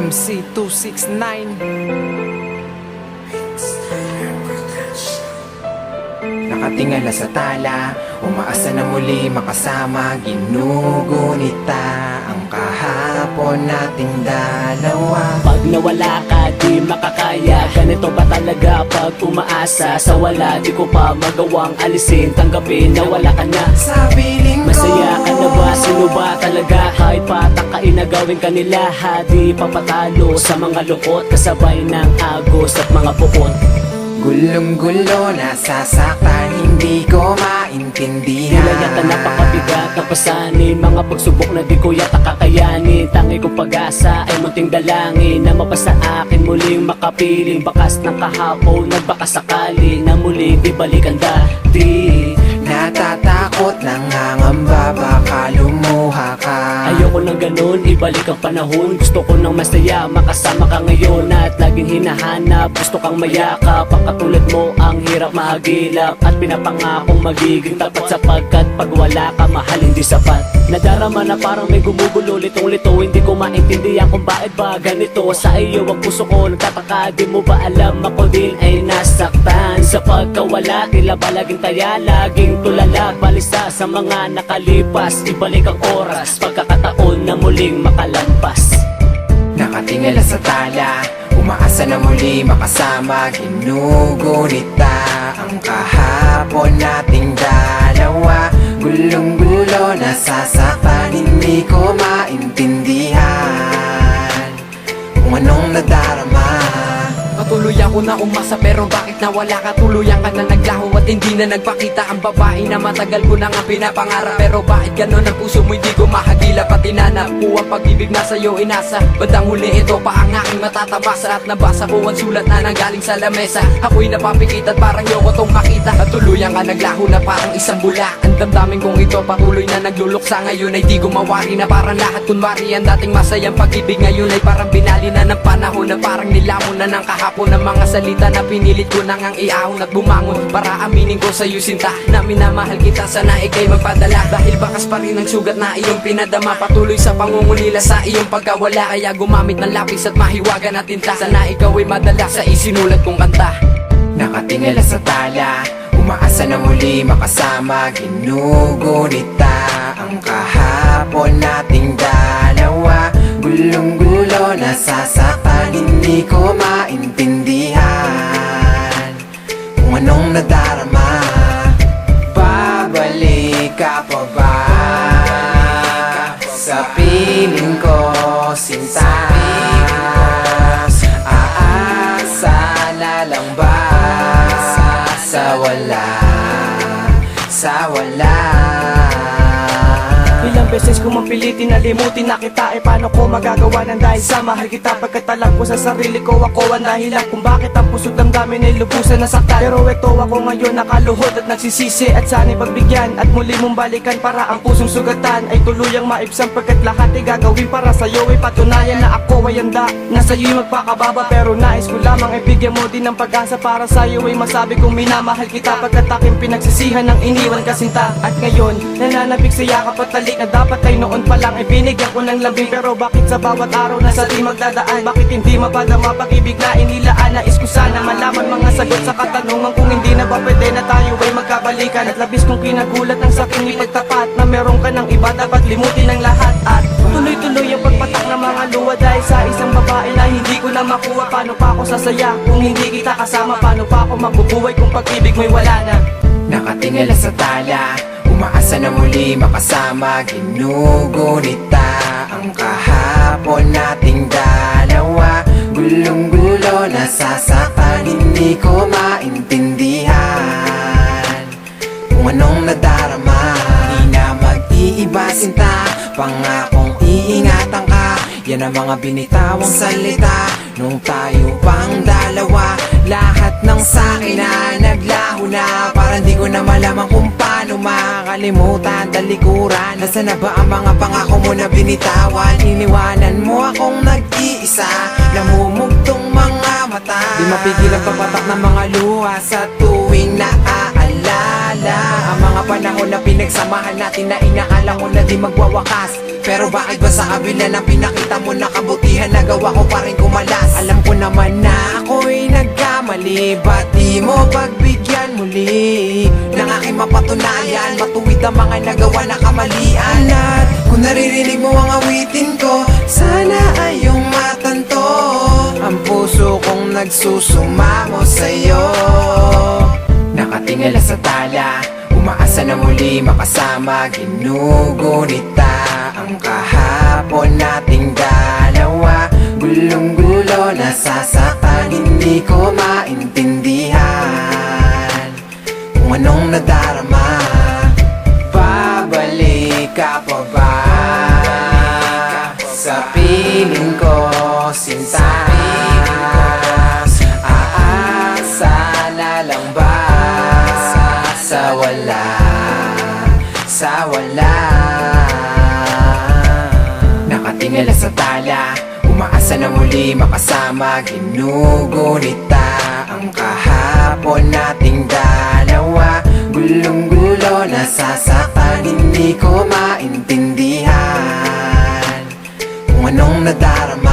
MC269. Nakatingala sa tala, umaasa na muli makasama. Ginugunita ang kahapon nating dalawa. Pag nawala ka, di makakaya. Ganito ba talaga pag umaasa? Sa wala, di ko pa magawang alisin. Tanggapin na wala ka na Sa piling ko, masaya ka na ba? Sino ba talaga? Kahit patakain na gawin ka nila, di papatalo sa mga lungkot. Kasabay ng agos at mga pukot. gulong-gulo, nasasaktan, hindi ko maintindihan. Tila yata napakabigat na pasanin. Mga pagsubok na di ko yata kakayanin. Tangi kong pag-asa ay munting dalangin na mapasa akin muling makapiling. Bakas ng kahapon, nagbakasakali na muling ibalik ang dati. Natatakot, nangangamba, baka lumuha ka. Ayoko ng ganun, ibalik ang panahon. Gusto ko ng masaya, makasama ka ngayon. At laging hinahanap, gusto kang mayakap. Ang katulad mo, ang hirap mahagilap. At pinapangakong magiging tapat, sapagkat pag wala ka, mahal hindi sapat. Nadarama na parang may gumugulo, litong-lito. Hindi ko maintindihan kung bakit ba ganito. Sa iyo ang puso ko nagtataka, di mo ba alam ako din ay nasaktan. Sa pagkawala, tila ba laging taya, laging tulala, balisa sa mga nakalipas. Ibalik ang oras, pagkakataon na muling makalampas. Nakatingala sa tala, umaasa na muli makasama. Ginugunita ang kahapon nating dalawa. Gulong-gulo, nasasaktan, hindi ko maintindihan kung anong nadarama. Patuloy ako na umasa pero bakit nawala ka? Tuluyan ka na naglaho at hindi na nagpakita. Ang babae na matagal ko na nga pinapangarap. Pero bakit ganon ang puso mo hindi ko mahagilap at tinanap ko ang pag-ibig na sa'yo inasa. Bandang huli ito pa ang aking matatabasa. At nabasa ko ang sulat na nanggaling sa lamesa. Ako'y napapikit at parang yoko tong makita. At tuluyan ka naglaho na parang isang bula. Ang damdamin kong ito patuloy na nagluluksa. Ngayon ay di ko mawari na parang lahat kunwari. Ang dating masayang pag-ibig ngayon ay parang binali na ng panahon. Na parang nilamon na ng kahapon ng mga salita na pinilit ko nang ang iahon at bumangon. Para aminin ko sa'yo sinta na minamahal kita, sana ika'y magpadala. Dahil bakas pa rin ang sugat na iyong pinadama. Patuloy sa pangungunila sa iyong pagkawala. Kaya gumamit ng lapis at mahiwagan na tinta. Sana ikaw ay madala sa isinulat kong kanta. Nakatingala sa tala, umaasa na muli makasama. Ginugunita ang kahapon nating dalawa. Gulong-gulo, nasasaktan, hindi ko maintindihan kung anong nadarama. Babalik ka pa ba sa piling ko, sinta? Aasa na lang ba sa wala, sa wala? Ilang beses ko mapilitin na limutin na kita. Paano ko magagawa ng dahil sa mahal kita? Pagkat alam ko sa sarili ko ako ang dahilan kung bakit ang puso't damdamin ay lubusan na saktan. Pero eto ako ngayon nakaluhod at nagsisisi. At sana'y pagbigyan at muli mong balikan para ang pusong sugatan ay tuluyang maibsan. Pagkat lahat ay gagawin para sa'yo ay patunayan na ako ay handa na sa'yo'y magpakababa. Pero nais ko lamang ay bigyan mo din ng pag-asa para sa'yo ay masabi kong minamahal kita. Pagkat aking pinagsisihan ng iniwan kasinta. At ngayon nananabik sa yakap at talik na dapat ay noon pa lang ay binigyan ko ng lambing. Pero bakit sa bawat araw na sa di magdadaan, bakit hindi mapadama pag-ibig na inilaan? Nais ko sana malaman mga sagot sa katanungan kung hindi na ba pwede na tayo ay magkabalikan. At labis kong kinagulat ang saking ipagtapat na meron ka ng iba, dapat limutin ang lahat. At tuloy-tuloy ang pagpatak ng mga luwa dahil sa isang babae na hindi ko na makuha. Paano pa ako sasaya kung hindi kita kasama? Paano pa ako mabubuhay kung pag-ibig mo'y wala na? Nakatingala sa tala, umaasa na muli makasama. Ginugunita ang kahapon nating dalawa. Gulong-gulo, nasasaktan, hindi ko maintindihan kung anong nadarama. Di na mag-iiba sinta, pangakong iingatan ka. Yan ang mga binitawang salita nung tayo pang dalawa. Lahat ng sa'kin na naglaho na, parang di ko na malaman kung paano makakalimutan talikuran. Nasaan na ba ang mga pangako mo na binitawan? Iniwanan mo akong nag-iisa, namumugtong mga mata. Di mapigil ang pagpatak ng mga luha sa tuwing naaalala ang mga panahon na pinagsamahan natin na inaakala ko na di magwawakas. Pero bakit ba sa kabila ng pinakita mo na kabutihan, nagawa ko pa rin kumalas? Alam ko naman na ako'y nagkamali, ba't di mo pagbigyan muli ng aking mapatunayan? Matuwid ang mga nagawa na kamalian. At kung naririnig mo ang awitin ko, sana ay iyong matanto ang puso kong nagsusumamo sa'yo. Nakatingala sa tala, umaasa na muli makasama. Ginugunita ang kahapon nating dalawa. Gulong-gulo, nasasaktan, hindi ko maintindihan kung anong nadarama. Babalik ka pa ba sa piling ko, sinta? Aasa na lang ba sa wala, sa wala? Nakatingala sa tala, umaasa na muli makasama. Ginugunita ang kahapon nating dalawa. Gulong-gulo, nasasaktan, hindi ko maintindihan kung anong nadarama.